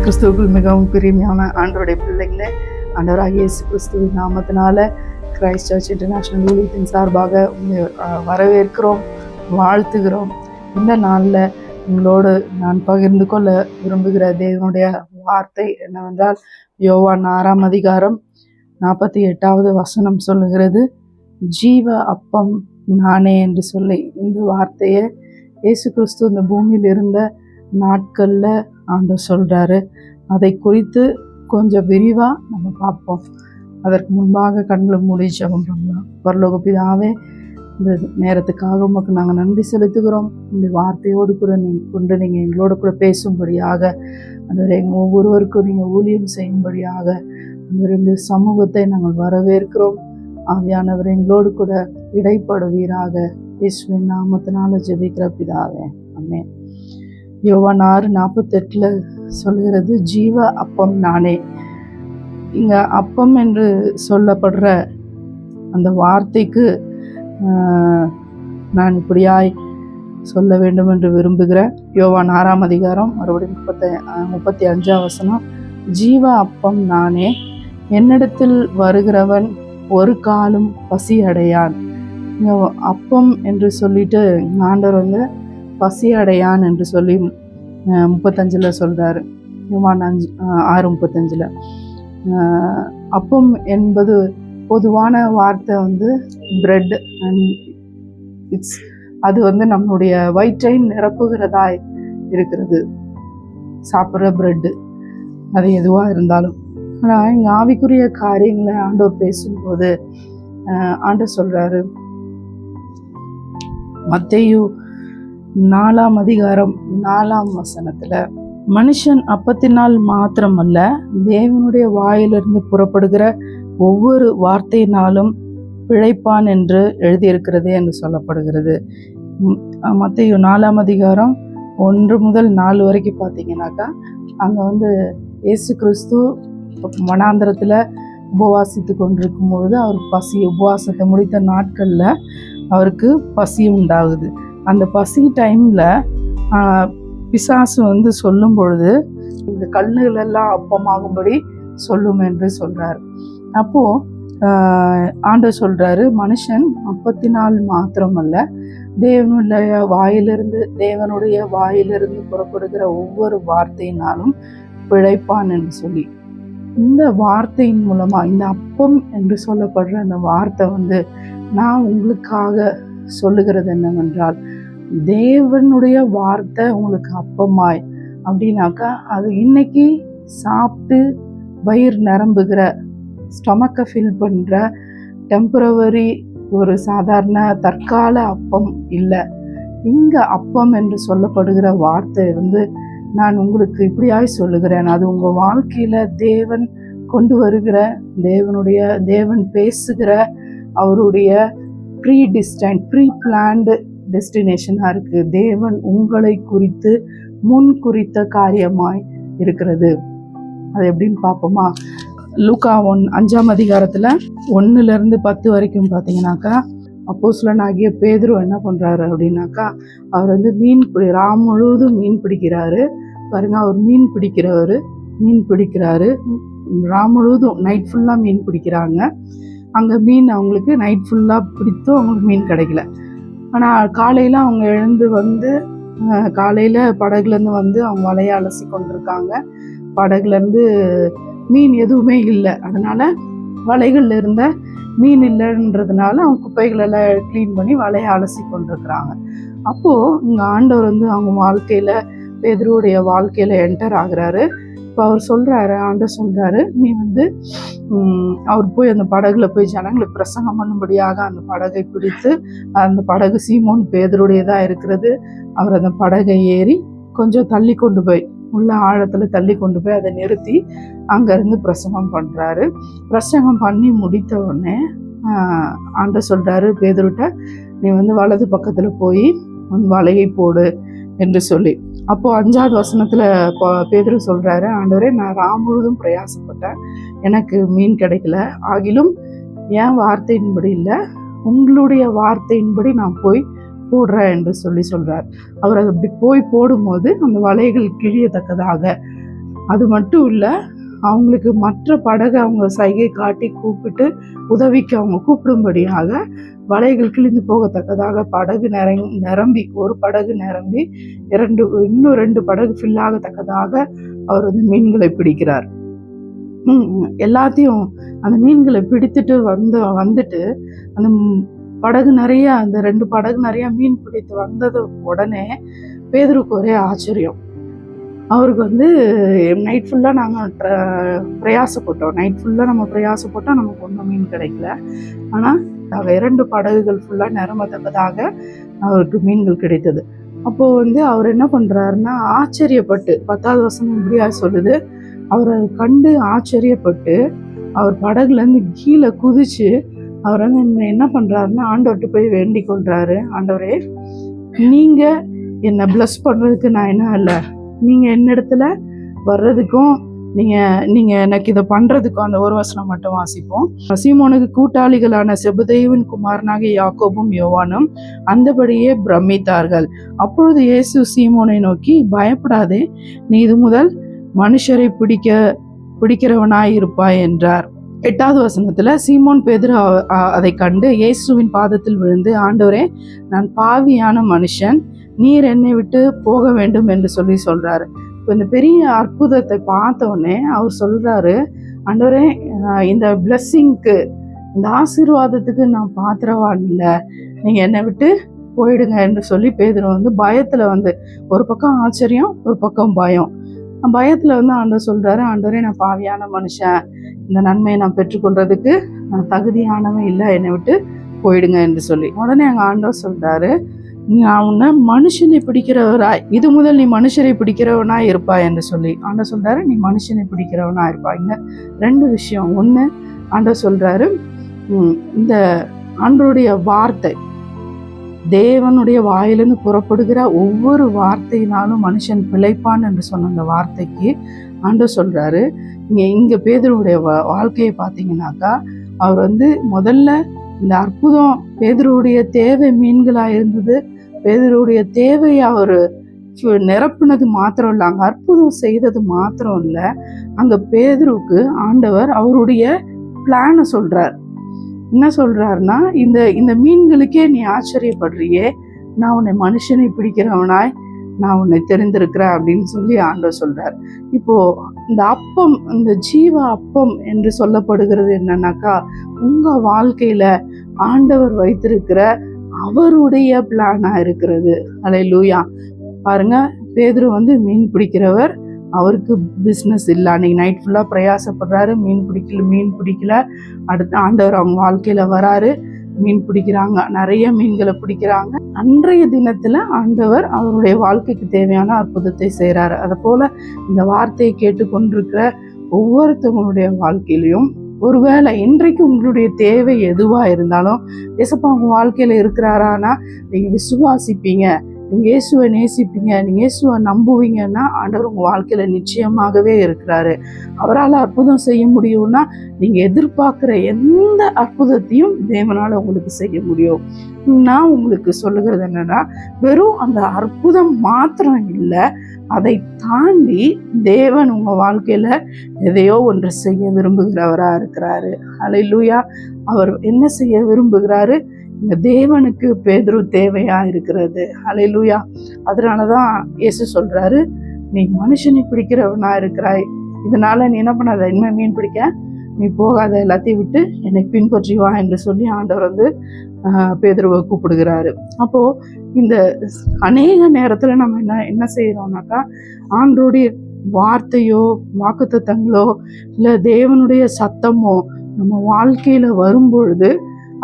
கிறிஸ்துவுக்குள் மிகவும் பிரியமான ஆண்டவருடைய பிள்ளைங்களே, ஆண்டவராகிய இயேசு கிறிஸ்துவின் நாமத்தினால கிரைஸ்ட் சர்ச் இன்டர்நேஷனல் ஊழியத்தின் சார்பாக உங்களை வரவேற்கிறோம், வாழ்த்துகிறோம். இந்த நாளில் உங்களோடு நான் பகிர்ந்து கொள்ள விரும்புகிற தேவனுடைய வார்த்தை என்னவென்றால், யோவான் 6ஆம் அதிகாரம் 48வது வசனம் சொல்லுகிறது, ஜீவ அப்பம் நானே என்று சொல்லி. இந்த வார்த்தையை இயேசு கிறிஸ்து இந்த பூமியில் இருந்த நாட்களில் ஆண்டவர் சொல்கிறாரு. அதை குறித்து கொஞ்சம் விரிவாக நம்ம பார்ப்போம். அதற்கு முன்பாக கண்களை மூடி ஜெபம் பண்ணலாம். பரலோக பிதாவே, இந்த நேரத்துக்காக உமக்கு நாங்கள் நன்றி செலுத்துகிறோம். இந்த வார்த்தையோடு கூட நீங்கள் எங்களோட கூட பேசும்படியாக, அந்த எங்கள் ஒவ்வொருவருக்கும் நீங்கள் ஊழியம் செய்யும்படியாக அந்த சமூகத்தை நாங்கள் வரவேற்கிறோம். ஆவியானவர் எங்களோடு கூட இடைப்படுவீராக. இயேசுவின் நாமத்தினால ஜெபிக்கிற பிதாவே, ஆமென். யோவான் 6:48 சொல்கிறது, ஜீவ அப்பம் நானே. இங்கே அப்பம் என்று சொல்லப்படுற அந்த வார்த்தைக்கு நான் இப்படியாய் சொல்ல வேண்டும் என்று விரும்புகிறேன். யோவான் 6ஆம் அதிகாரம் மறுபடியும் 35ஆம் வசனம், ஜீவ அப்பம் நானே, என்னிடத்தில் வருகிறவன் ஒரு காலும் பசி அடையான். இங்கே அப்பம் என்று சொல்லிட்டு ஆண்டவர் பசி அடையான் என்று சொல்லி 35 சொல்கிறாரு. யோவான் 6:35. அப்பம் என்பது பொதுவான வார்த்தை பிரெட் அண்ட் அது நம்மளுடைய வயிற்றை நிரப்புகிறதாய் இருக்கிறது, சாப்பிட்ற பிரெட்டு, அது எதுவாக இருந்தாலும். ஆனால் இங்கே ஆவிக்குரிய காரியங்களை ஆண்டவர் பேசும்போது ஆண்டவர் சொல்கிறாரு, மத்தேயு 4ஆம் அதிகாரம் 4ஆம் வசனத்தில், மனுஷன் அப்பத்தினால் மாத்திரமல்ல, தேவனுடைய வாயிலிருந்து புறப்படுகிற ஒவ்வொரு வார்த்தையினாலும் பிழைப்பான் என்று எழுதியிருக்கிறதே என்று சொல்லப்படுகிறது. மத்தேயு 4ஆம் அதிகாரம் 1 முதல் 4 வரைக்கும் பார்த்தீங்கன்னாக்கா, அங்கே இயேசு கிறிஸ்து வனாந்திரத்தில் உபவாசித்து கொண்டிருக்கும் பொழுது அவர் உபவாசத்தை முடித்த நாட்களில் அவருக்கு பசி உண்டாகுது. அந்த பசி டைமில் பிசாசு சொல்லும் பொழுது இந்த கல்லுகளெல்லாம் அப்பமாகும்படி சொல்லும் என்று சொல்கிறார். அப்போது ஆண்டவர் சொல்கிறாரு, மனுஷன் அப்பத்தினால் மாத்திரமல்ல, தேவனுடைய வாயிலிருந்து புறப்படுகிற ஒவ்வொரு வார்த்தையினாலும் பிழைப்பான் என்று சொல்லி. இந்த வார்த்தையின் மூலமாக, இந்த அப்பம் என்று சொல்லப்படுற அந்த வார்த்தை நான் உங்களுக்காக சொல்லுகிறது என்னவென்றால், தேவனுடைய வார்த்தை உங்களுக்கு அப்பமாய் அப்படின்னாக்கா, அது இன்னைக்கு சாப்பிட்டு வயிறு நிரம்புகிற, ஸ்டொமக்கை ஃபில் பண்ணுற டெம்பரவரி ஒரு சாதாரண தற்கால அப்பம் இல்லை. இங்கே அப்பம் என்று சொல்லப்படுகிற வார்த்தை நான் உங்களுக்கு இப்படியாய் சொல்லுகிறேன், அது உங்கள் வாழ்க்கையில் தேவன் கொண்டு வருகிற, தேவன் பேசுகிற அவருடைய ப்ரீ பிளான்டு டெஸ்டினேஷனாக இருக்குது. தேவன் உங்களை குறித்து முன் குறித்த காரியமாய் இருக்கிறது. அது எப்படின்னு பார்ப்போமா? லூக்கா 5ஆம் அதிகாரத்தில் 1-10 வரைக்கும் பார்த்தீங்கன்னாக்கா, அப்போஸ்தலனாகிய பேதுரு என்ன பண்ணுறாரு அப்படின்னாக்கா, அவர் ராம் முழுவதும் மீன் பிடிக்கிறாரு. பாருங்க, அவர் மீன் பிடிக்கிறாரு. ராம் முழுவதும் நைட் ஃபுல்லாக மீன் பிடிக்கிறாங்க. அங்கே மீன் அவங்களுக்கு நைட் ஃபுல்லாக பிடித்தும் அவங்களுக்கு மீன் கிடைக்கல. ஆனால் காலையில் அவங்க எழுந்து காலையில் படகுலேருந்து அவங்க வலையை அலசி கொண்டிருக்காங்க. படகுலேருந்து மீன் எதுவுமே இல்லை. அதனால் வலைகளில் இருந்த மீன் இல்லைன்றதுனால அவங்க குப்பைகளெல்லாம் க்ளீன் பண்ணி வலையை அலசி கொண்டிருக்கிறாங்க. அப்போது இங்கே ஆண்டவர் அவங்க வாழ்க்கையில், பேதுருவுடைய வாழ்க்கையில் என்டர் ஆகுறாரு. இப்போ ஆண்டவர் சொல்கிறாரு, நீ அவர் போய் அந்த படகுல போய் ஜனங்களுக்கு பிரசங்கம் பண்ணும்படியாக அந்த படகை பிடித்து, அந்த படகு சீமோன் பேதுருடையதாக இருக்கிறது. அவர் அந்த படகை ஏறி கொஞ்சம் தள்ளி கொண்டு போய், உள்ள ஆழத்தில் தள்ளி கொண்டு போய் அதை நிறுத்தி அங்கேருந்து பிரசங்கம் பண்ணுறாரு. பிரசங்கம் பண்ணி முடித்த உடனே ஆண்டவர் சொல்கிறாரு பேதுருட்ட, நீ வலது பக்கத்தில் போய் வலையை போடு என்று சொல்லி. அப்போது 5ஆவது வசனத்தில் பேதுரு சொல்கிறாரு, ஆண்டவரே, நான் ராம் முழுவதும் பிரயாசப்பட்டேன், எனக்கு மீன் கிடைக்கல, ஆகிலும் என் வார்த்தையின்படி இல்லை, உங்களுடைய வார்த்தையின்படி நான் போய் போடுறேன் என்று சொல்கிறார். அவர் அதை போய் போடும்போது அந்த வலைகள் கிழியத்தக்கதாக அது மட்டும் இல்லை, அவங்களுக்கு மற்ற படகை அவங்க சைகை காட்டி கூப்பிட்டு உதவிக்கு அவங்க கூப்பிடும்படியாக வலைகள் கிழிந்து போகத்தக்கதாக படகு நிரம்பி ஒரு படகு நிரம்பி இன்னும் 2 படகு ஃபில் ஆகத்தக்கதாக அவர் வந்து மீன்களை பிடிக்கிறார். எல்லாத்தையும் அந்த மீன்களை பிடித்துட்டு வந்துட்டு அந்த படகு நிறைய அந்த 2 படகு நிறைய மீன் பிடித்து வந்தது உடனே பேதுருக்கு ஒரே ஆச்சரியம். அவருக்கு வந்து நைட் ஃபுல்லாக நாங்கள் பிரயாசப்பட்டோம், நம்ம பிரயாசப்பட்டோம், நமக்கு ஒன்றும் மீன் கிடைக்கல. ஆனால் 2 படகுகள் ஃபுல்லாக நிரம்பத்தக்கதாக அவருக்கு மீன்கள் கிடைத்தது. அப்போது வந்து அவர் என்ன பண்ணுறாருன்னா, ஆச்சரியப்பட்டு 10வது வசனம் இப்படியா சொல்லுது, அவரை கண்டு ஆச்சரியப்பட்டு அவர் படகுலேருந்து கீழே குதிச்சு அவர் வந்து என்ன பண்ணுறாருன்னா ஆண்டவர்கிட்ட போய் வேண்டிக் கொள்கிறாரு. ஆண்டவரே, நீங்கள் என்னை ப்ளஸ் பண்ணுறதுக்கு நான் என்ன இல்லை, நீங்கள் என்னிடத்துல வர்றதுக்கும் நீங்கள் எனக்கு இதை பண்ணுறதுக்கும் அந்த ஒரு வசனம் மட்டும் வாசிப்போம். சீமோனுக்கு கூட்டாளிகளான செபதேயுவின் குமாரனாகிய யாக்கோபும் யோவானும் அந்தபடியே பிரமித்தார்கள். அப்பொழுது இயேசு சீமோனை நோக்கி, பயப்படாதே, நீ இது முதல் மனுஷரை பிடிக்கிறவனாய் இருப்பாய் என்றார். 8வது வசனத்துல சீமோன் பேதுரு அதை கண்டு இயேசுவின் பாதத்தில் விழுந்து, ஆண்டவரே, நான் பாவியான மனுஷன், நீர் என்னை விட்டு போக வேண்டும் என்று சொல்றாரு. இப்போ இந்த பெரிய அற்புதத்தை பார்த்த உடனே அவர் சொல்றாரு, ஆண்டவரே, இந்த பிளஸ்ஸிங்க்கு, இந்த ஆசீர்வாதத்துக்கு நான் பாத்திரவான் இல்லை, நீங்க என்னை விட்டு போயிடுங்க என்று சொல்லி பேதுரு வந்து பயத்துல வந்து ஒரு பக்கம் ஆச்சரியம், ஒரு பக்கம் பயம். பயத்துல வந்து ஆண்டவர் சொல்றாரு, ஆண்டவரே, நான் பாவியான மனுஷன், இந்த நன்மையை நான் பெற்றுக்கொள்றதுக்கு நான் தகுதியானவன் இல்லை, என்னை விட்டு போயிடுங்க என்று சொல்லி உடனே அங்கே ஆண்டவர் சொல்றாரு, நான் உன்னை மனுஷனை பிடிக்கிறவராய் இது முதல் நீ மனுஷரை பிடிக்கிறவனாய் இருப்பாய் என்று சொல்லி ஆண்டவர் சொல்றாரு, நீ மனுஷனை பிடிக்கிறவனா இருப்பாய். இங்க 2 விஷயம். ஒன்று, ஆண்டவர் சொல்றாரு, இந்த ஆண்டவருடைய வார்த்தை, தேவனுடைய வாயிலிருந்து புறப்படுகிற ஒவ்வொரு வார்த்தையினாலும் மனுஷன் பிழைப்பான் என்று சொன்ன அந்த வார்த்தைக்கு ஆண்டவர் சொல்றாரு, இங்க பேதுருவுடைய வாழ்க்கையை பார்த்தீங்கன்னாக்கா, அவர் வந்து முதல்ல இந்த அற்புதம் பேதுருவுடைய தேவை மீன்களா இருந்தது. பேதுருவுடைய தேவையை அவர் நிரப்புனது மாத்திரம் இல்லை, அங்கே அற்புதம் செய்தது மாத்திரம் இல்லை, அங்கே பேதுருக்கு ஆண்டவர் அவருடைய பிளானை சொல்றார். என்ன சொல்றாருன்னா, இந்த மீன்களுக்கே நீ ஆச்சரியப்படுறியே, நான் உன்னை மனுஷனை பிடிக்கிறவனாய் நான் உன்னை தெரிந்திருக்கிறேன் அப்படின்னு சொல்லி ஆண்டவர் சொல்றார். இப்போ இந்த அப்பம், இந்த ஜீவ அப்பம் என்று சொல்லப்படுகிறது என்னன்னாக்கா, உங்க வாழ்க்கையில ஆண்டவர் வைத்திருக்கிற அவருடைய பிளானா இருக்கிறது. அல்லேலூயா. பாருங்க, பேதுரு வந்து மீன் பிடிக்கிறவர், அவருக்கு பிஸ்னஸ் இல்லை, அன்னைக்கு நைட் ஃபுல்லாக பிரயாசப்படுறாரு, மீன் பிடிக்கல. அடுத்து ஆண்டவர் அவங்க வாழ்க்கையில வராரு, மீன் பிடிக்கிறாங்க, நிறைய மீன்களை பிடிக்கிறாங்க. அன்றைய தினத்துல ஆண்டவர் அவருடைய வாழ்க்கைக்கு தேவையான அற்புதத்தை செய்கிறாரு. அதை போல இந்த வார்த்தையை கேட்டுக்கொண்டிருக்கிற ஒவ்வொருத்தவங்களுடைய வாழ்க்கையிலையும், ஒருவேளை இன்றைக்கு உங்களுடைய தேவை எதுவா இருந்தாலும் ஏசப்பா உங்க வாழ்க்கையில இருக்கிறாரானா நீங்க விசுவாசிப்பீங்க, நீங்க இயேசுவை நேசிப்பீங்க, நீங்க இயேசுவை நம்புவீங்கன்னா ஆண்டவர் உங்க வாழ்க்கையில நிச்சயமாகவே இருக்கிறாரு. அவரால் அற்புதம் செய்ய முடியும்னா நீங்க எதிர்பார்க்கிற எந்த அற்புதத்தையும் தேவனால உங்களுக்கு செய்ய முடியும். நான் உங்களுக்கு சொல்லுகிறது என்னன்னா, வெறும் அந்த அற்புதம் மாத்திரம் இல்லை, அதை தாண்டி தேவன் உங்க வாழ்க்கையில எதையோ ஒன்று செய்ய விரும்புகிறவரா இருக்கிறாரு. அல்லேலூயா. அவர் என்ன செய்ய விரும்புகிறாரு? இந்த தேவனுக்கு பேதுரு தேவையா இருக்கிறது. அல்லேலூயா. அதனாலதான் இயேசு சொல்றாரு, நீ மனுஷனை பிடிக்கிறவனா இருக்கிறாய், இதனால நீ என்ன பண்ணாத, இனிமே மீன் பிடிக்க நீ போகாத, எல்லாத்தையும் விட்டு என்னை பின்பற்றி வா என்று சொல்லி ஆண்டவர் வந்து பேதுருவை கூப்பிடுகிறாரு. அப்போ இந்த அநேக நேரத்துல நம்ம என்ன செய்யறோம்னாக்கா, ஆண்டவருடைய வார்த்தையோ வாக்குத்தத்தங்களோ இல்லை தேவனுடைய சத்தமோ நம்ம வாழ்க்கையில வரும்பொழுது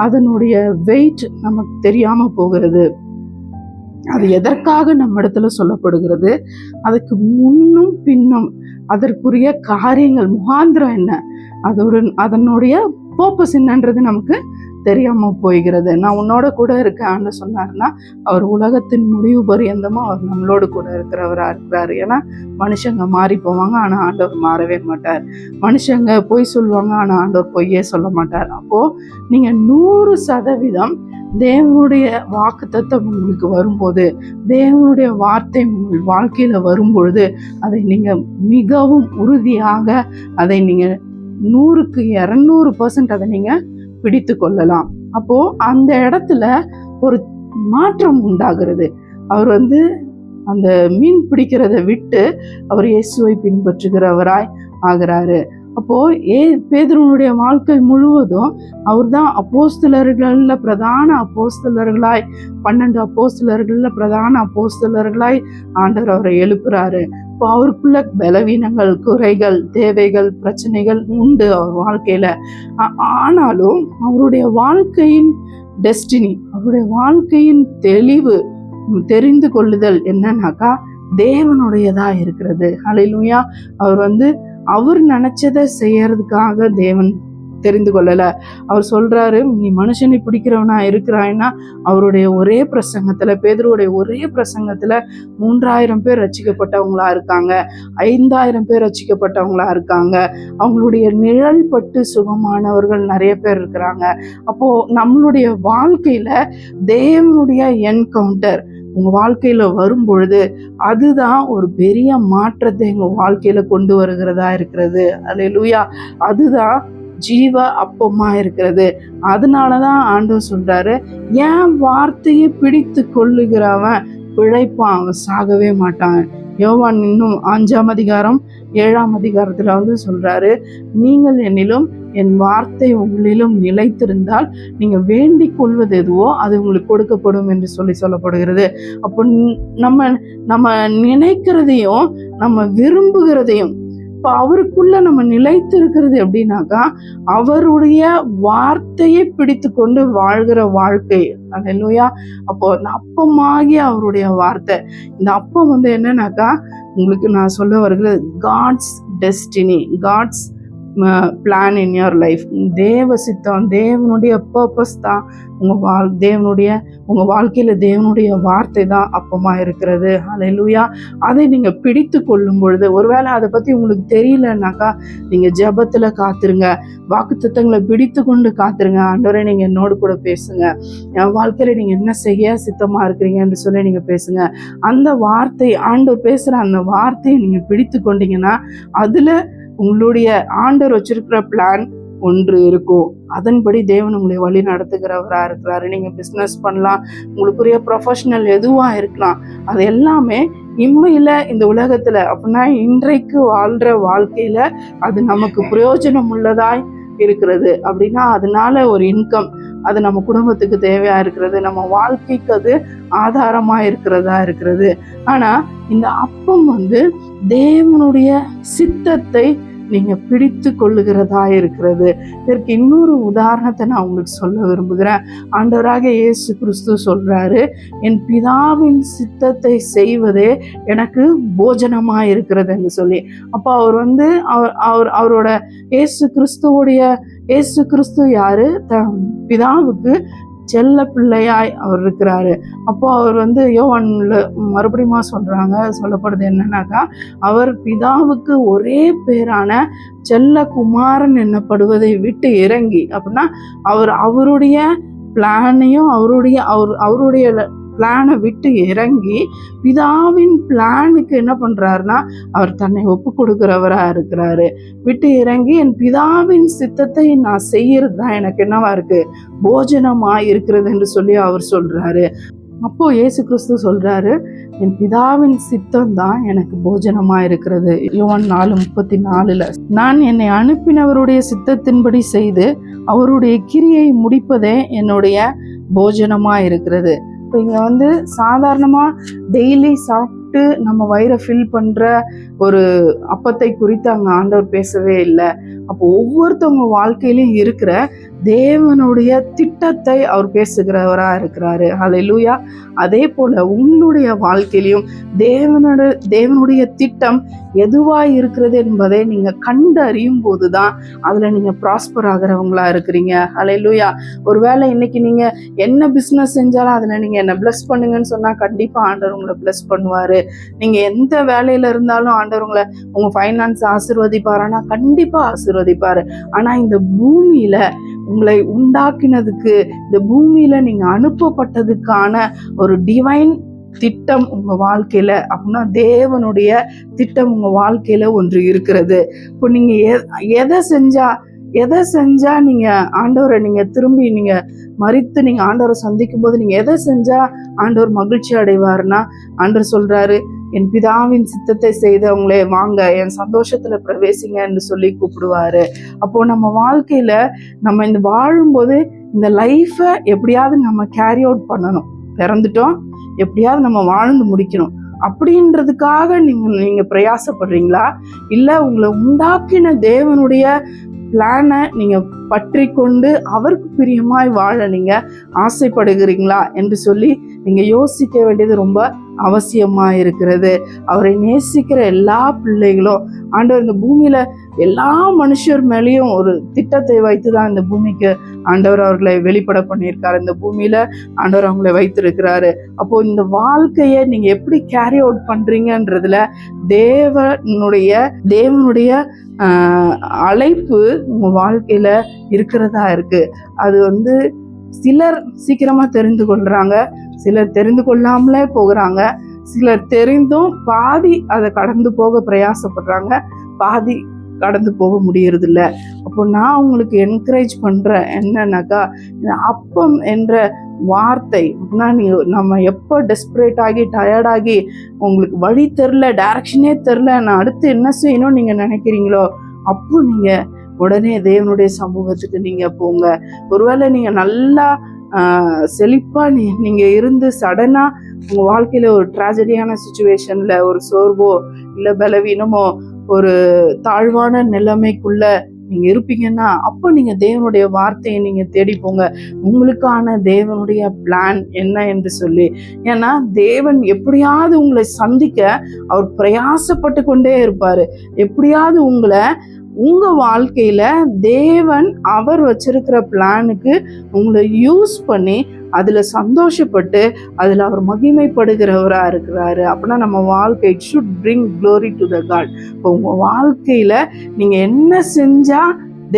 அதனுடைய வெயிட் நமக்கு தெரியாம போகிறது. அது எதற்காக நம்ம இடத்துல சொல்லப்படுகிறது, அதுக்கு முன்னும் பின்னும் அதற்குரிய காரியங்கள், முகாந்திரம் என்ன, அதனுடைய பர்பஸ் என்னன்றது நமக்கு தெரியாம போய்கிறது. நான் உன்னோட கூட இருக்கேன்னு சொன்னாருன்னா அவர் உலகத்தின் முடிவு பரியந்தமா அவர் நம்மளோட கூட இருக்கிறவரா இருக்கிறாரு. ஏன்னா மனுஷங்க மாறி போவாங்க, ஆனா ஆண்டவர் மாறவே மாட்டார். மனுஷங்க பொய் சொல்லுவாங்க, ஆனா ஆண்டவர் பொய்யே சொல்ல மாட்டார். அப்போ நீங்க 100% தேவனுடைய வாக்குத்தத்தம் உங்களுக்கு வரும்போது, தேவனுடைய வார்த்தை உங்கள் வாழ்க்கையில வரும்பொழுது, அதை நீங்க மிகவும் உறுதியாக அதை நீங்க 100க்கு 200% அதை நீங்க பிடித்து கொள்ளலாம். அப்போ அந்த இடத்துல ஒரு மாற்றம் உண்டாகிறது. அவர் அந்த மீன் பிடிக்கிறத விட்டு அவர் இயேசுவை பின்பற்றுகிறவராய் ஆகிறாரு. அப்போ பேதுருவுடைய வாழ்க்கை முழுவதும் அவர் தான் அப்போஸ்தலர்கள்ல பிரதான அப்போஸ்தலர்களாய் 12 அப்போஸ்தலர்கள்ல பிரதான அப்போஸ்தலர்களாய் ஆண்டவர் அவரை எழுப்புறாரு. இப்போ அவருக்குள்ள பலவீனங்கள், குறைகள், தேவைகள், பிரச்சனைகள் உண்டு அவர் வாழ்க்கையில. ஆனாலும் அவருடைய வாழ்க்கையின் டெஸ்டினி, அவருடைய வாழ்க்கையின் தெளிவு, தெரிந்து கொள்ளுதல் என்னன்னாக்கா தேவனுடையதா இருக்கிறது. ஹல்லேலூயா. அவர் நினைச்சதை செய்யறதுக்காக தேவன் தெரிந்து கொள்ளல. அவர் சொல்றாரு, நீ மனுஷனை பிடிக்கிறவனா இருக்கிறாய்னா அவருடைய ஒரே பிரசங்கத்துல, பேதுருவுடைய ஒரே பிரசங்கத்துல 3000 பேர் ரட்சிக்கப்பட்டவங்களா இருக்காங்க, 5000 பேர் ரட்சிக்கப்பட்டவங்களா இருக்காங்க, அவங்களுடைய நிழல் பட்டு சுகமானவர்கள் நிறைய பேர் இருக்கிறாங்க. அப்போ நம்மளுடைய வாழ்க்கையில தேவனுடைய என்கவுண்டர் உங்க வாழ்க்கையில வரும் பொழுது அதுதான் ஒரு பெரிய மாற்றத்தை உங்க வாழ்க்கையில கொண்டு வருகிறதா இருக்கிறது. அல்லேலூயா. அதுதான் ஜீவ அப்பமா இருக்கிறது. அதனாலதான் ஆண்டவர் சொல்றாரு, என் வார்த்தையை பிடித்து கொள்ளுகிறவன் பிழைப்பான், அவன் சாகவே மாட்டான். யோவான் இன்னும் 5ஆம் அதிகாரம் 7ஆம் அதிகாரத்துல சொல்றாரு, நீங்கள் என்னிலும் என் வார்த்தை உங்களிலும் நிலைத்திருந்தால் நீங்க வேண்டிக் கொள்வது எதுவோ அது உங்களுக்கு கொடுக்கப்படும் என்று சொல்லப்படுகிறது. அப்போ நம்ம நினைக்கிறதையும் நம்ம விரும்புகிறதையும் இப்போ அவருக்குள்ள நம்ம நிலைத்து இருக்கிறது எப்படின்னாக்கா அவருடைய வார்த்தையை பிடித்து கொண்டு வாழ்கிற வாழ்க்கை. அல்லேலூயா. அப்போ அந்த அப்பமாகிய அவருடைய வார்த்தை, இந்த அப்பம் என்னன்னாக்கா உங்களுக்கு நான் சொல்ல வருகிறது God's destiny, God's plan in your life. தேவ சித்தம், தேவனுடைய பர்பஸ் தான் உங்க வாழ்க்கையில தேவனுடைய வார்த்தை தான் அப்பமா இருக்கிறது. அல்லேலூயா. அதை நீங்க பிடித்து கொள்ளும் பொழுது, ஒருவேளை அதை பத்தி உங்களுக்கு தெரியலன்னாக்கா நீங்க ஜெபத்துல காத்துருங்க, வாக்குத்தத்தங்களை பிடித்து கொண்டு காத்துருங்க. ஆண்டவரே நீங்க என்னோடு கூட பேசுங்க, என் வாழ்க்கையில நீங்க என்ன செய்ய சித்தமா இருக்கிறீங்கன்னு சொல்லி நீங்க பேசுங்க. அந்த வார்த்தை, ஆண்டவர் பேசுற அந்த வார்த்தையை நீங்க பிடித்து கொண்டீங்கன்னா அதுல உங்களுடைய ஆண்டவர் வச்சிருக்கிற பிளான் ஒன்று இருக்கும். அதன்படி தேவன் உங்களை வழி நடத்துகிறவரா இருக்கிறாரு. நீங்க பிசினஸ் பண்ணலாம், உங்களுக்குரிய ப்ரொஃபஷனல் எதுவா இருக்கலாம், அது எல்லாமே இம்மையில இந்த உலகத்துல அப்படின்னா இன்றைக்கு வாழ்ற வாழ்க்கையில அது நமக்கு பிரயோஜனம் உள்ளதாய் இருக்கிறது. அப்படின்னா அதனால ஒரு இன்கம், அது நம்ம குடும்பத்துக்கு தேவையா இருக்கிறது, நம்ம வாழ்க்கைக்கு அது ஆதாரமா இருக்கிறதா இருக்கிறது. ஆனா இந்த அப்பம் தேவனுடைய சித்தத்தை நீங்க பிடித்து கொள்ளுகிறதா இருக்கிறது. இதற்கு இன்னொரு உதாரணத்தை நான் உங்களுக்கு சொல்ல விரும்புகிறேன். ஆண்டவராக இயேசு கிறிஸ்து சொல்றாரு, என் பிதாவின் சித்தத்தை செய்வதே எனக்கு போஜனமா இருக்கிறது என்று சொல்லி. அப்போ அவர் அவரோட இயேசு கிறிஸ்து யாரு? பிதாவுக்கு செல்ல பிள்ளையாய் அவர் இருக்கிறாரு. அப்போ அவர் யோவான்ல மறுபடியும் சொல்லப்படுது என்னன்னாக்கா அவர் பிதாவுக்கு ஒரே பேரான செல்ல குமாரன் என்னப்படுவதை விட்டு இறங்கி, அப்படின்னா அவருடைய பிளானையும் அவருடைய பிளானை விட்டு இறங்கி பிதாவின் பிளானுக்கு என்ன பண்றாருன்னா அவர் தன்னை ஒப்பு கொடுக்கிறவரா இருக்கிறாரு. விட்டு இறங்கி என் பிதாவின் சித்தத்தை நான் செய்யறது தான் எனக்கு என்னவா இருக்கு, போஜனமா இருக்கிறது என்று சொல்லி அவர் சொல்றாரு. அப்போ இயேசு கிறிஸ்து சொல்றாரு, என் பிதாவின் சித்தம் தான் எனக்கு போஜனமா இருக்கிறது. யோவான் 4:34 நான் என்னை அனுப்பினவருடைய சித்தத்தின்படி செய்து அவருடைய கிரியை முடிப்பதே என்னுடைய போஜனமா இருக்கிறது. இப்போ இங்கே சாதாரணமாக டெய்லி சாப்பிட்டு நம்ம வயிறை ஃபில் பண்ணுற ஒரு அப்பத்தை குறித்து அங்கே ஆண்டவர் பேசவே இல்லை. அப்போ ஒவ்வொருத்தவங்க வாழ்க்கையிலையும் இருக்கிற தேவனுடைய திட்டத்தை அவர் பேசுகிறவரா இருக்கிறாரு. ஹல்லேலூயா. அதே போல உங்களுடைய வாழ்க்கையிலும் தேவனுடைய திட்டம் எதுவாய் இருக்கிறது என்பதை நீங்க கண்டறியும் போதுதான் அதுல நீங்க ப்ராஸ்பர் ஆகிறவங்களா இருக்கிறீங்க. ஹல்லேலூயா. ஒருவேளை இன்னைக்கு நீங்க என்ன பிசினஸ் செஞ்சாலும் அதுல நீங்க என்ன பிளஸ் பண்ணுங்கன்னு சொன்னா கண்டிப்பா ஆண்டவர் உங்களை பிளஸ் பண்ணுவாரு. நீங்க எந்த வேலையில இருந்தாலும் ஆண்டவர் உங்களை உங்க ஃபைனான்ஸ் ஆசீர்வதிப்பாருன்னா கண்டிப்பா ஆசீர்வதிப்பாரு. ஆனா இந்த பூமியில உங்களை உண்டாக்கினதுக்கு, இந்த பூமியில நீங்க அனுப்பப்பட்டதுக்கான ஒரு டிவைன் திட்டம் உங்க வாழ்க்கையில, அப்படின்னா தேவனுடைய திட்டம் உங்க வாழ்க்கையில ஒன்று இருக்கிறது. இப்போ நீங்க எதை செஞ்சா நீங்க ஆண்டவரை நீங்க திரும்பி நீங்க மரித்து நீங்க ஆண்டவரை சந்திக்கும் போது நீங்க எதை செஞ்சா ஆண்டவர் மகிழ்ச்சி அடைவாருன்னா, ஆண்டவர் சொல்றாரு, என் பிதாவின் சித்தத்தை செய்தவங்களே வாங்க என் சந்தோஷத்துல பிரவேசிங்கன்னு சொல்லி கூப்பிடுவாரு. அப்போ நம்ம வாழ்க்கையில நம்ம இந்த வாழும்போது இந்த லைஃபை எப்படியாவது நம்ம கேரி அவுட் பண்ணணும். பிறந்துட்டோம், எப்படியாவது நம்ம வாழ்ந்து முடிக்கணும் அப்படின்றதுக்காக நீங்க பிரயாசப்படுறீங்களா? இல்ல உங்களை உண்டாக்கின தேவனுடைய பிளானை நீங்க பற்றி கொண்டு அவருக்கு பிரியமாய் வாழ நீங்க ஆசைப்படுகிறீங்களா என்று சொல்லி நீங்க யோசிக்க வேண்டியது ரொம்ப அவசியமா இருக்கிறது. அவரை நேசிக்கிற எல்லா பிள்ளைகளும் ஆண்டவர் இந்த பூமியில எல்லா மனுஷர் மேலேயும் ஒரு திட்டத்தை வைத்துதான் இந்த பூமிக்கு ஆண்டவர் அவர்களை வெளிப்பட பண்ணியிருக்காரு. இந்த பூமியில ஆண்டவர் அவங்களை வைத்திருக்கிறாரு. அப்போ இந்த வாழ்க்கையை நீங்க எப்படி கேரி அவுட் பண்றீங்கன்றதுல தேவனுடைய அழைப்பு உங்க வாழ்க்கையில இருக்கிறதா இருக்கு. அது சிலர் சீக்கிரமா தெரிந்து கொள்றாங்க, சிலர் தெரிந்து கொள்ளாமலே போகிறாங்க, சிலர் தெரிந்தும் பாதி அதை கடந்து போக பிரயாசப்படுறாங்க, பாதி கடந்து போக முடியறது இல்லை. அப்போ நான் உங்களுக்கு என்கரேஜ் பண்றேன் என்னன்னாக்கா, இந்த அப்பம் என்ற வார்த்தை அப்படின்னா நம்ம எப்போ டெஸ்பரேட் ஆகி டயர்டாகி உங்களுக்கு வழி தெரில, டைரக்ஷனே தெரில, நான் அடுத்து என்ன செய்யணும்னு நீங்க நினைக்கிறீங்களோ அப்போ நீங்க உடனே தேவனுடைய சமூகத்துக்கு நீங்க போங்க. ஒருவேளை நீங்க நல்லா செழிப்பா நீங்க இருந்து சடனா உங்க வாழ்க்கையில ஒரு ட்ராஜடியான சுச்சுவேஷன்ல ஒரு சோர்வோ இல்ல பலவீனமோ ஒரு தாழ்வான நிலைமைக்குள்ள நீங்க இருப்பீங்கன்னா அப்போ நீங்க தேவனுடைய வார்த்தையை நீங்க தேடி போங்க, உங்களுக்கான தேவனுடைய பிளான் என்ன என்று சொல்லி. ஏன்னா தேவன் எப்படியாவது உங்களை சந்திக்க அவர் பிரயாசப்பட்டு கொண்டே இருப்பாரு. எப்படியாவது உங்க வாழ்க்கையில தேவன் அவர் வச்சிருக்கிற பிளானுக்கு உங்களை யூஸ் பண்ணி அதுல சந்தோஷப்பட்டு அதுல அவர் மகிமைப்படுகிறவரா இருக்கிறாரு. அப்படின்னா நம்ம வாழ்க்கை it should bring glory to the God. இப்போ உங்க வாழ்க்கையில நீங்க என்ன செஞ்சா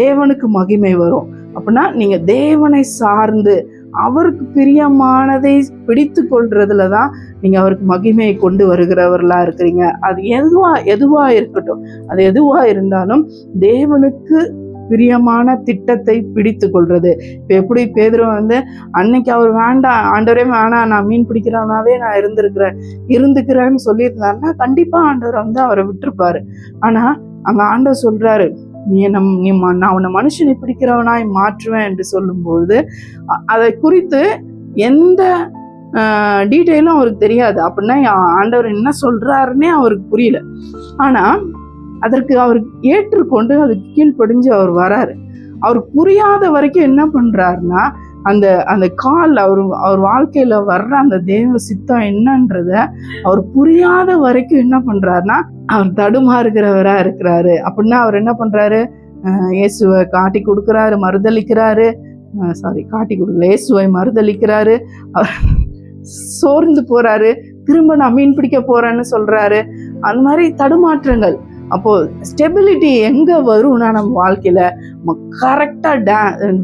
தேவனுக்கு மகிமை வரும் அப்படின்னா நீங்க தேவனை சார்ந்து அவருக்கு பிரியமானதை பிடித்து கொள்றதுல தான் நீங்க அவருக்கு மகிமையை கொண்டு வருகிறவர்களா இருக்கிறீங்க. அது எதுவா இருக்கட்டும், அது எதுவா இருந்தாலும் தேவனுக்கு பிரியமான திட்டத்தை பிடித்து கொள்றது. இப்போ எப்படி பேதுரு அன்னைக்கு அவர் வேண்டாம், ஆண்டவரே வேணாம், நான் மீன் பிடிக்கிறவனாவே நான் இருந்துக்கிறேன்னு சொல்லியிருந்தாருன்னா கண்டிப்பா ஆண்டவர் அவரை விட்டுருப்பாரு. ஆனா அங்க ஆண்டவர் சொல்றாரு, நான் உன்னை மனுஷனை பிடிக்கிறவனாய் மாற்றுவேன் என்று சொல்லும்போது அதை குறித்து எந்த டீட்டெயிலும் அவருக்கு தெரியாது. அப்படின்னா ஆண்டவர் என்ன சொல்றாருன்னே அவருக்கு புரியல. ஆனா அதற்கு அவர் ஏற்றுக்கொண்டு அதுக்கு கீழ்ப்படிஞ்சு அவர் வராரு. அவர் புரியாத வரைக்கும் என்ன பண்றாருன்னா அந்த கால் அவர் வாழ்க்கையில வர்ற அந்த தேவ சித்தம் என்னன்றத அவர் புரியாத வரைக்கும் என்ன பண்றாருன்னா அவர் தடுமாறுகிறவரா இருக்கிறாரு. அப்படின்னா அவர் என்ன பண்றாரு, இயேசுவை காட்டி கொடுக்குறாரு, மறுதளிக்கிறாரு. காட்டி கொடுக்கல, இயேசுவை மறுதளிக்கிறாரு. அவர் சோர்ந்து போறாரு, திரும்ப நான் மீன் பிடிக்க போறேன்னு சொல்றாரு. அந்த மாதிரி தடுமாற்றங்கள். அப்போ ஸ்டெபிலிட்டி எங்க வரும்னா நம்ம வாழ்க்கையில கரெக்டா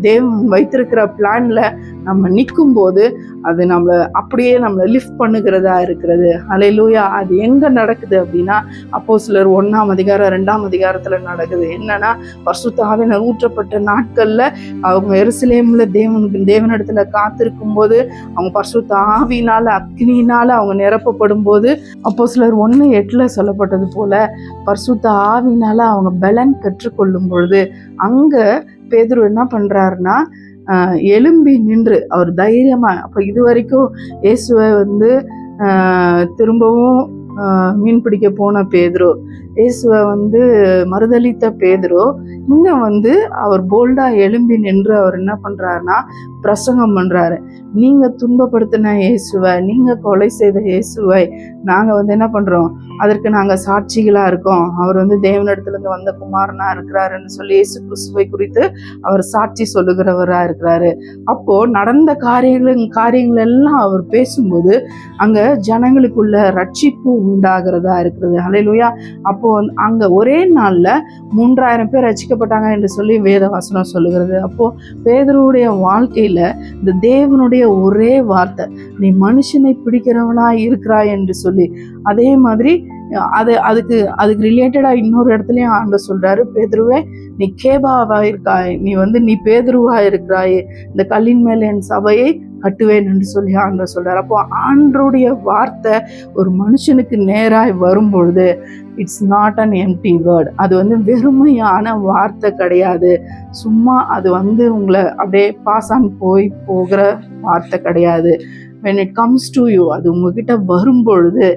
தேவன் வைத்திருக்கிற பிளான்ல நம்ம நிற்கும் போது அது அப்படியே நம்மளை லிஃப்ட் பண்ணுகிறதா இருக்கிறது. ஹல்லேலூயா. அது எங்க நடக்குது அப்படின்னா அப்போஸ்தலர் 1ஆம் அதிகாரம் 2ஆம் அதிகாரத்துல நடக்குது. என்னன்னா பரிசுத்த ஆவியானவர் ஊற்றப்பட்ட நாட்கள்ல அவங்க எருசலேம்ல தேவனிடத்துல காத்திருக்கும் போது அவங்க பரிசுத்த ஆவியினால அக்னியினால அவங்க நிரப்பப்படும் போது அப்போஸ்தலர் 1:8 சொல்லப்பட்டது போல பரிசுத்த ஆவியினால அவங்க பலன் கற்றுக்கொள்ளும் பொழுது அங்க பேதுரு என்ன பண்றாருன்னா எழும்பி நின்று அவர் தைரியமா, அப்ப இது வரைக்கும் இயேசுவை திரும்பவும் மீன் பிடிக்க போன பேதுரு இயேசுவை வந்து மறுதலித்த பேதுரு இங்க வந்து அவர் போல்டா எழும்பி நின்று அவர் என்ன பண்றாருன்னா பிரசங்கம் பண்றாரு. நீங்க துன்பப்படுத்தின இயேசுவை, நீங்க கொலை செய்த இயேசுவை நாங்க வந்து என்ன பண்றோம், அதற்கு நாங்க சாட்சிகளா இருக்கோம். அவர் வந்து தேவனிடத்துல இருந்து வந்த குமாரனா இருக்கிறாருன்னு சொல்லி இயேசு கிறிஸ்துவை குறித்து அவர் சாட்சி சொல்லுகிறவரா இருக்கிறாரு. அப்போ நடந்த காரியங்கள் எல்லாம் அவர் பேசும்போது அங்க ஜனங்களுக்குள்ள ரட்சிப்பு உண்டாகிறதா இருக்கிறது. ஹல்லேலூயா. அப்போ அங்க ஒரே நாள்ல 3000 பேர் ரட்சிக்கப்பட்டாங்க என்று சொல்லி வேத வசனம் சொல்லுகிறது. அப்போ பேதுருவுடைய வாழ்க்கையில இந்த தேவனுடைய ஒரே வார்த்தை, நீ மனுஷனை பிடிக்கிறவனா இருக்கிறாய் என்று சொல்லி, அதே மாதிரி அதுக்கு ரிலேட்டடா இன்னொரு இடத்துலயும் ஆண்டவர் சொல்றாரு, பேதுருவே நீ கேபாவா இருக்காய், நீ பேதுருவா இருக்கிறாயே, இந்த கல்லின் மேல என் சபையை கட்டுவேன் என்று சொல்லி ஆண்டவர் சொல்றாரு. அப்போ ஆண்டருடைய வார்த்தை ஒரு மனுஷனுக்கு நேராய் வரும்பொழுது it's not an empty word. அது வந்து வெறுமையான வார்த்தை கிடையாது. சும்மா அது வந்து உங்களை அப்படியே பாஸ் ஆன் போகிற வார்த்தை கிடையாது. when it comes to you, அது உங்ககிட்ட வரும்பொழுது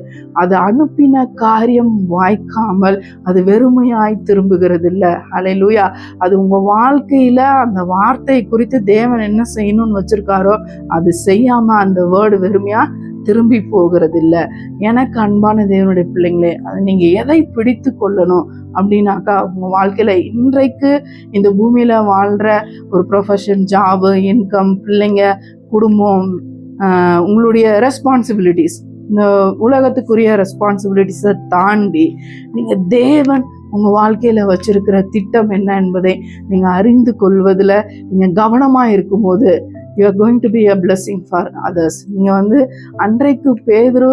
அது அனுப்பின காரியம் வாய்க்காமல் அது வெறுமையாய் திரும்புகிறது இல்லை. ஹல்லேலூயா. அது உங்க வாழ்க்கையில அந்த வார்த்தை குறித்து தேவன் என்ன செய்யணும்னு வச்சிருக்காரோ அது செய்யாம அந்த வேர்டு வெறுமையா திரும்பி போகிறது இல்லை. எனக்கு அன்பான தேவனுடைய பிள்ளைங்களே, அது நீங்க எதை பிடித்து கொள்ளணும் அப்படின்னாக்கா, உங்க வாழ்க்கையில இன்றைக்கு இந்த பூமியில வாழ்ற ஒரு ப்ரொஃபஷன், ஜாபு, இன்கம், பிள்ளைங்க, குடும்பம், உங்களுடைய ரெஸ்பான்சிபிலிட்டிஸ், இந்த உலகத்துக்குரிய ரெஸ்பான்சிபிலிட்டிஸை தாண்டி நீங்க தேவன் உங்க வாழ்க்கையில வச்சிருக்கிற திட்டம் என்ன என்பதை நீங்க அறிந்து கொள்வதில் நீங்க கவனமா இருக்கும்போது you are going to be a blessing for others. நீங்க வந்து அன்றைக்கு பேதுரு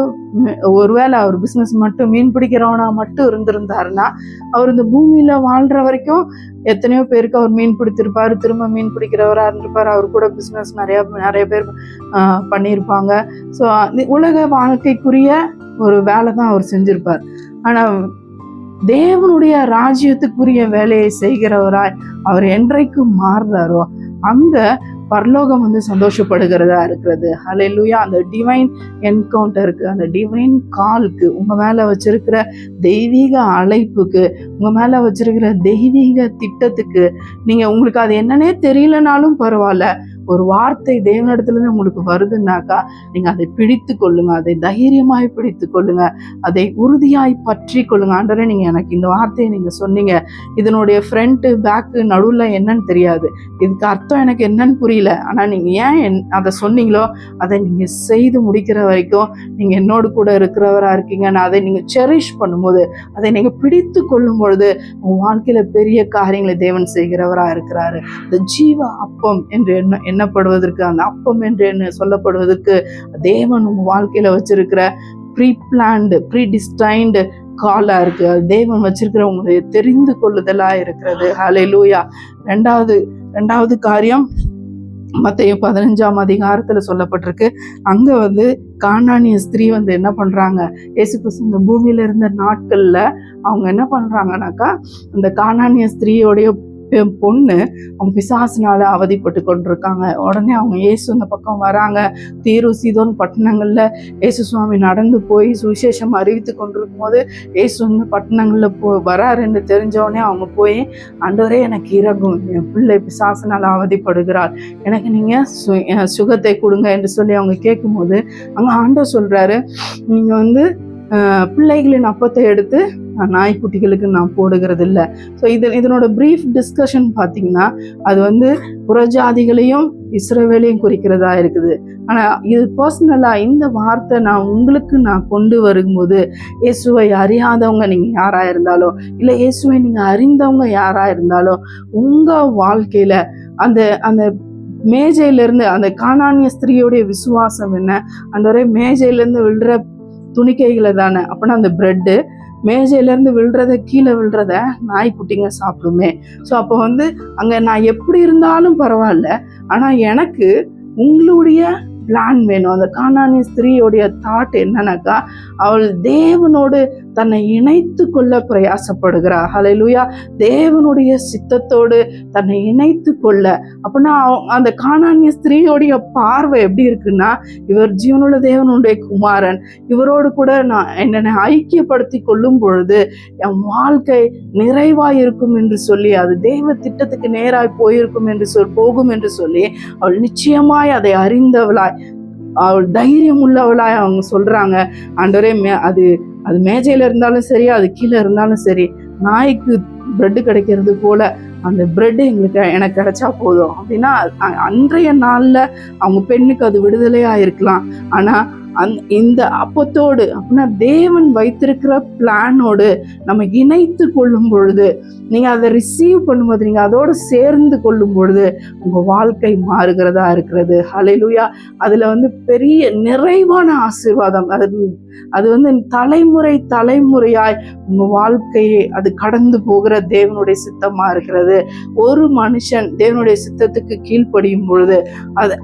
ஒருவேளை அவர் பிஸ்னஸ் மட்டும் மீன் பிடிக்கிறவனா மட்டும் இருந்திருந்தாருன்னா அவர் இந்த பூமியில வாழ்ற வரைக்கும் எத்தனையோ பேருக்கு அவர் மீன் பிடித்திருப்பாரு, திரும்ப மீன் பிடிக்கிறவரா இருந்திருப்பாரு, அவர் கூட பிஸ்னஸ் நிறைய பேர் பண்ணியிருப்பாங்க. ஸோ உலக வாழ்க்கைக்குரிய ஒரு வேலை தான் அவர் செஞ்சிருப்பார். ஆனா தேவனுடைய ராஜ்யத்துக்குரிய வேலையை செய்கிறவராய் அவர் என்றைக்கு மாறுறாரோ அங்க பரலோகம் வந்து சந்தோஷப்படுகிறதா இருக்கிறது. ஹல்லேலூயா. அந்த டிவைன் என்கவுண்டருக்கு, அந்த டிவைன் காலுக்கு, உங்க மேல வச்சிருக்கிற தெய்வீக அழைப்புக்கு, உங்க மேல வச்சிருக்கிற தெய்வீக திட்டத்துக்கு நீங்க உங்களுக்கு அது என்னன்னே தெரியலனாலும் பரவாயில்ல, ஒரு வார்த்தை தேவனிடத்துலேருந்து உங்களுக்கு வருதுன்னாக்கா நீங்க அதை பிடித்து கொள்ளுங்க, அதை தைரியமாய் பிடித்து கொள்ளுங்க, அதை உறுதியாய் பற்றி கொள்ளுங்க. ஆண்டவரே, நீங்க எனக்கு இந்த வார்த்தையை நீங்க சொன்னீங்க, இதனுடைய ஃப்ரண்ட்டு பேக்கு நடுவில் என்னன்னு தெரியாது, இதுக்கு அர்த்தம் எனக்கு என்னன்னு புரியல, ஆனா நீங்க ஏன் அதை சொன்னீங்களோ அதை நீங்க செய்து முடிக்கிற வரைக்கும் நீங்க என்னோடு கூட இருக்கிறவரா இருக்கீங்க. நான் அதை நீங்க செரிஷ் பண்ணும்போது, அதை நீங்க பிடித்து கொள்ளும் பொழுது உங்க வாழ்க்கையில பெரிய காரியங்களை தேவன் செய்கிறவரா இருக்கிறாரு. இந்த ஜீவ அப்பம் என்று எண்ணப்படுவதற்கு, அந்த அப்பம் என்று என்ன சொல்லப்படுவதற்கு தேவன் உங்க வாழ்க்கையில வச்சிருக்கிற ப்ரீ பிளான்டு, ப்ரீ டிஸ்டைன்டு காலா இருக்கு. அது தேவன் வச்சிருக்கிற உங்களுடைய தெரிந்து கொள்ளுதலா இருக்கிறது. ஹல்லேலூயா. ரெண்டாவது காரியம் மத்தேயு 15ஆம் அதிகாரத்துல சொல்லப்பட்டிருக்கு. அங்க வந்து கானானிய ஸ்திரீ வந்து என்ன பண்றாங்க, இயேசு கிறிஸ்து இந்த பூமியில இருந்த நாட்கள்ல அவங்க என்ன பண்றாங்கனாக்கா, அந்த கானானிய ஸ்திரீயோடைய பொண்ணு அவங்க பிசாசினால அவதிப்பட்டு கொண்டிருக்காங்க. உடனே அவங்க இயேசு இந்த பக்கம் வராங்க. தீரு சீதோன் பட்டணங்கள்ல இயேசு சுவாமி நடந்து போய் சுவிசேஷம் அறிவித்து கொண்டிருக்கும் போது இயேசு இந்த பட்டணங்கள்ல வராருன்னு தெரிஞ்சவொடனே அவங்க போய், ஆண்டவரே எனக்கு இறங்கும், என் பிள்ளை பிசாசினால அவதிப்படுகிறாள், எனக்கு நீங்க சுகத்தை கொடுங்க என்று சொல்லி அவங்க கேட்கும்போது அங்க ஆண்டவர் சொல்றாரு, நீங்க வந்து பிள்ளைகளின் அப்பத்தை எடுத்து நாய்க்குட்டிகளுக்கு நான் போடுகிறது இல்லை. ஸோ இதனோட ப்ரீஃப் டிஸ்கஷன் பார்த்தீங்கன்னா அது வந்து புறஜாதிகளையும் இஸ்ரவேலையும் குறிக்கிறதா இருக்குது. ஆனால் இது பர்சனலாக இந்த வார்த்தை நான் கொண்டு வரும்போது, இயேசுவை அறியாதவங்க நீங்கள் யாராக இருந்தாலும், இல்லை இயேசுவை நீங்கள் அறிந்தவங்க யாராக இருந்தாலும், உங்கள் வாழ்க்கையில் அந்த அந்த மேஜையிலேருந்து, அந்த கானானிய ஸ்திரீயோடைய விசுவாசம் என்ன, அந்த மேஜையிலேருந்து விழுற துணிக்கைகளை தானே, அப்படின்னா அந்த பிரெட்டு மேஜையிலேருந்து விழுறத, கீழே விழுறத நாய்க்குட்டிங்க சாப்பிடுமே. ஸோ அப்போ வந்து அங்கே நான் எப்படி இருந்தாலும் பரவாயில்ல, ஆனால் எனக்கு உங்களுடைய பிளான் வேணும். அந்த கானானிய ஸ்திரீயோடைய தாட் என்னன்னாக்கா, அவள் தேவனோடு தன்னை இணைத்து கொள்ள பிரயாசப்படுகிறார். ஹல்லேலூயா. தேவனுடைய சித்தத்தோடு தன்னை இணைத்து கொள்ள. அப்படின்னா அந்த கானானிய ஸ்திரீயோடைய பார்வை எப்படி இருக்குன்னா, இவர் ஜீவனுள்ள தேவனுடைய குமாரன், இவரோடு கூட நான் என்னை ஐக்கியப்படுத்தி கொள்ளும் பொழுது என் வாழ்க்கை நிறைவாய் இருக்கும் என்று சொல்லி, அது தேவ திட்டத்துக்கு நேராய் போயிருக்கும் என்று போகும் என்று சொல்லி அவள் நிச்சயமாய் அதை அறிந்தவளாய், அவள் தைரியம் உள்ளவளாய் அவங்க சொல்றாங்க, ஆண்டவரே அது அது மேஜையில இருந்தாலும் சரி, அது கீழே இருந்தாலும் சரி, நாய்க்கு பிரெட் கிடைக்கிறது போல அந்த பிரெட் எனக்கு கிடைச்சா போதும் அப்படின்னா, அன்றைய நாள்ல அவங்க பெண்ணுக்கு அது விடுதலையா இருக்கலாம். ஆனா இந்த அப்பத்தோடு அப்படின்னா தேவன் வைத்திருக்கிற பிளானோடு நம்ம இணைத்து கொள்ளும் பொழுது, நீங்க அதை ரிசீவ் பண்ணும்போது, நீங்க அதோடு சேர்ந்து கொள்ளும் பொழுது உங்க வாழ்க்கை மாறுகிறதா இருக்கிறது. ஹல்லேலூயா. அதுல பெரிய நிறைவான ஆசீர்வாதம், அது தலைமுறையாய் உங்க வாழ்க்கையை அது கடந்து போகிற தேவனுடைய சித்தமா இருக்கிறது. ஒரு மனுஷன் தேவனுடைய சித்தத்துக்கு கீழ்ப்படியும் பொழுது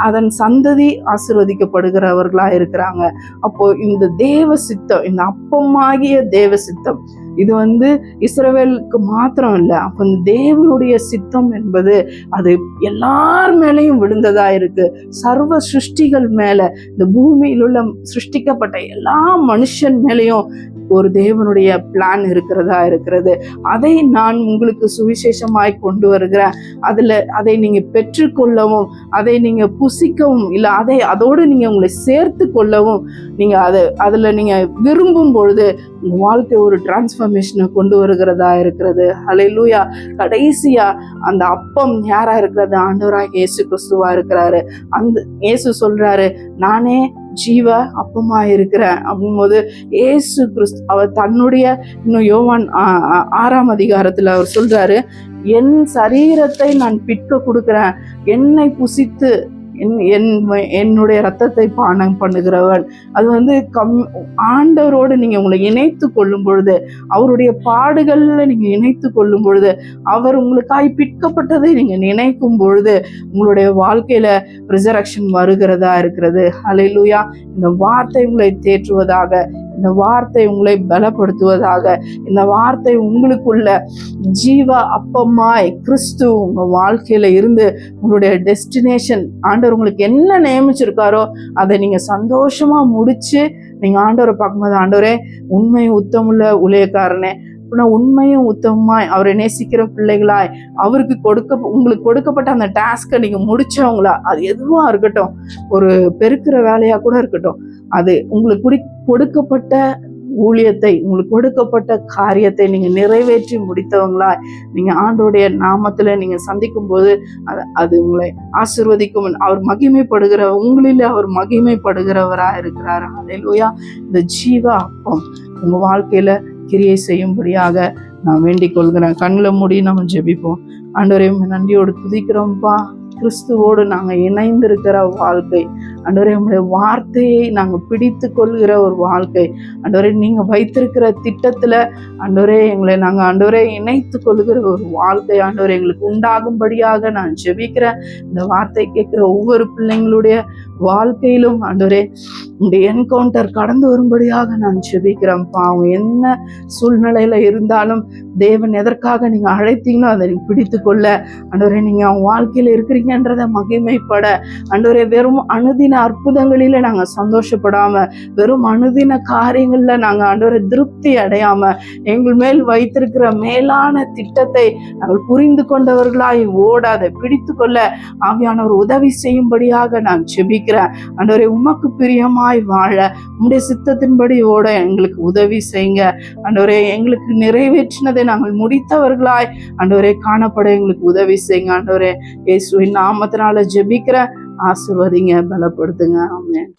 அதன் சந்ததி ஆசீர்வதிக்கப்படுகிறவர்களா இருக்கிறாங்க. அப்போ இந்த தேவ சித்தம், இந்த அப்பமாகிய தேவ சித்தம், இது இஸ்ரவேலுக்கு மாத்திரம் இல்லை. அப்போ இந்த தேவனுடைய சித்தம் என்பது அது எல்லார் மேலையும் விழுந்ததா இருக்கு. சர்வ சிருஷ்டிகள் மேல, இந்த பூமியில் உள்ள சிருஷ்டிக்கப்பட்ட எல்லா மனுஷன் மேலையும் ஒரு தேவனுடைய பிளான் இருக்கிறதா இருக்கிறது. அதை நான் உங்களுக்கு சுவிசேஷமாய் கொண்டு வருகிறேன். அதை நீங்க பெற்றுக்கொள்ளவும், அதை நீங்க புசிக்கவும், இல்லை அதோடு நீங்க உங்களை சேர்த்து கொள்ளவும், நீங்க அதுல நீங்க விரும்பும் பொழுது உங்க வாழ்க்கை ஒரு டிரான்ஸ்ஃபர்மேஷனை கொண்டு வருகிறதா இருக்கிறது. ஹல்லேலூயா. கடைசியா அந்த அப்பம் யாரா இருக்கிறது? ஆண்டவராகிய இயேசு கிறிஸ்துவா இருக்கிறாரு. அந்த இயேசு சொல்றாரு, நானே ஜீவ அப்பமா இருக்கிறேன் அப்படின்போது இயேசு கிறிஸ்து அவர் தன்னுடைய, இன்னும் யோவான் 6ஆம் அதிகாரத்துல அவர் சொல்றாரு, என் சரீரத்தை நான் பிற்க கொடுக்கிறேன், என்னை புசித்து என்னுடைய ரத்தத்தை பானம் பண்ணுகிறவன். அது ஆண்டவரோடு நீங்க உங்களை இணைத்து கொள்ளும் பொழுது, அவருடைய பாடுகள்ல நீங்க இணைத்து கொள்ளும் பொழுது, அவர் உங்களுக்காய் பிற்கப்பட்டதை நீங்க நினைக்கும் பொழுது உங்களுடைய வாழ்க்கையில ரிசரக்ஷன் வருகிறதா இருக்கிறது. ஹல்லேலூயா. இந்த வார்த்தை உங்களை தேற்றுவதாக, இந்த வார்த்தை உங்களை பலப்படுத்துவதாக, இந்த வார்த்தை உங்களுக்குள்ள ஜீவ அப்பமாய் கிறிஸ்து உங்க வாழ்க்கையில இருந்து உங்களுடைய டெஸ்டினேஷன், ஆண்டவர் உங்களுக்கு என்ன நியமிச்சிருக்காரோ அதை நீங்க சந்தோஷமா முடிச்சு நீங்க ஆண்டவரை பார்க்கும்போது, ஆண்டவரே உண்மை உத்தமுள்ள ஊழியக்காரனே, உண்மையும் உத்தமமாய் அவரை நேசிக்கிற பிள்ளைகளாய் உங்களுக்கு கொடுக்கப்பட்ட அந்த டாஸ்கை நீங்க முடிச்சவங்களா, அது எதுவா இருக்கட்டும், ஒரு பெருக்கிற வேலையா கூட இருக்கட்டும், அது உங்களுக்கு கொடுக்கப்பட்ட ஊழியத்தை, உங்களுக்கு கொடுக்கப்பட்ட காரியத்தை நீங்க நிறைவேற்றி முடித்தவங்களா நீங்க ஆண்டோடைய நாமத்துல நீங்க சந்திக்கும் போது அது உங்களை ஆசீர்வதிக்கும். அவர் மகிமைப்படுகிற, உங்களில அவர் மகிமைப்படுகிறவரா இருக்கிறார். ஹல்லேலூயா. இந்த ஜீவ அப்பம் உங்க வாழ்க்கையில கிரியை செய்யும்படியாக நான் வேண்டிக் கொள்கிறேன். கண்களை மூடி நம்ம ஜெபிப்போம். ஆண்டவரே நன்றியோடு துதிக்கிறோம்ப்பா. கிறிஸ்துவோடு நாங்கள் இணைந்திருக்கிற வாழ்க்கை, ஆண்டவரே உங்களுடைய வார்த்தையை நாங்கள் பிடித்து கொள்கிற ஒரு வாழ்க்கை, ஆண்டவரே நீங்கள் வைத்திருக்கிற திட்டத்தில் ஆண்டவரே எங்களை நாங்கள் ஆண்டவரே இணைத்து கொள்கிற ஒரு வாழ்க்கை ஆண்டவரே எங்களுக்கு உண்டாகும்படியாக நான் ஜெபிக்கிறேன். இந்த வார்த்தை கேட்குற ஒவ்வொரு பிள்ளைங்களுடைய வாழ்க்கையிலும் ஆண்டவரே இந்த என்கவுண்டர் கடந்து வரும்படியாக நான் ஜெபிக்கிறேன்ப்பா. அவங்க என்ன சூழ்நிலையில இருந்தாலும் தேவன் எதற்காக நீங்க அழைத்தீங்களோ அதை நீங்க பிடித்து கொள்ள ஆண்டவரே நீங்க அவங்க வாழ்க்கையில இருக்கிறீங்கன்றதை மகிமைப்பட ஆண்டவரே வெறும் அனுதின அற்புதங்களில நாங்க சந்தோஷப்படாம, வெறும் அனுதின காரியங்கள்ல நாங்க ஆண்டவரை திருப்தி அடையாம, எங்கள் மேல் வைத்திருக்கிற மேலான திட்டத்தை நாங்கள் புரிந்து கொண்டவர்களாய் ஓடாத பிடித்து கொள்ள ஆவியானவர் உதவி செய்யும்படியாக நான் ஜெபிக்கிறேன். ஆண்டவரே உமக்கு பிரியமாய் வாழ உம்முடைய சித்தத்தின்படி ஓட எங்களுக்கு உதவி செய்யுங்க. ஆண்டவரே எங்களுக்கு நிறைவேற்றினதை நாங்கள் முடித்தவர்களாய் ஆண்டவரே காணப்பட எங்களுக்கு உதவி செய்யுங்க. ஆண்டவரே இயேசுவின் நாமத்தினால ஜெபிக்கிற, ஆசீர்வதிங்க, பலப்படுத்துங்க. ஆமென்.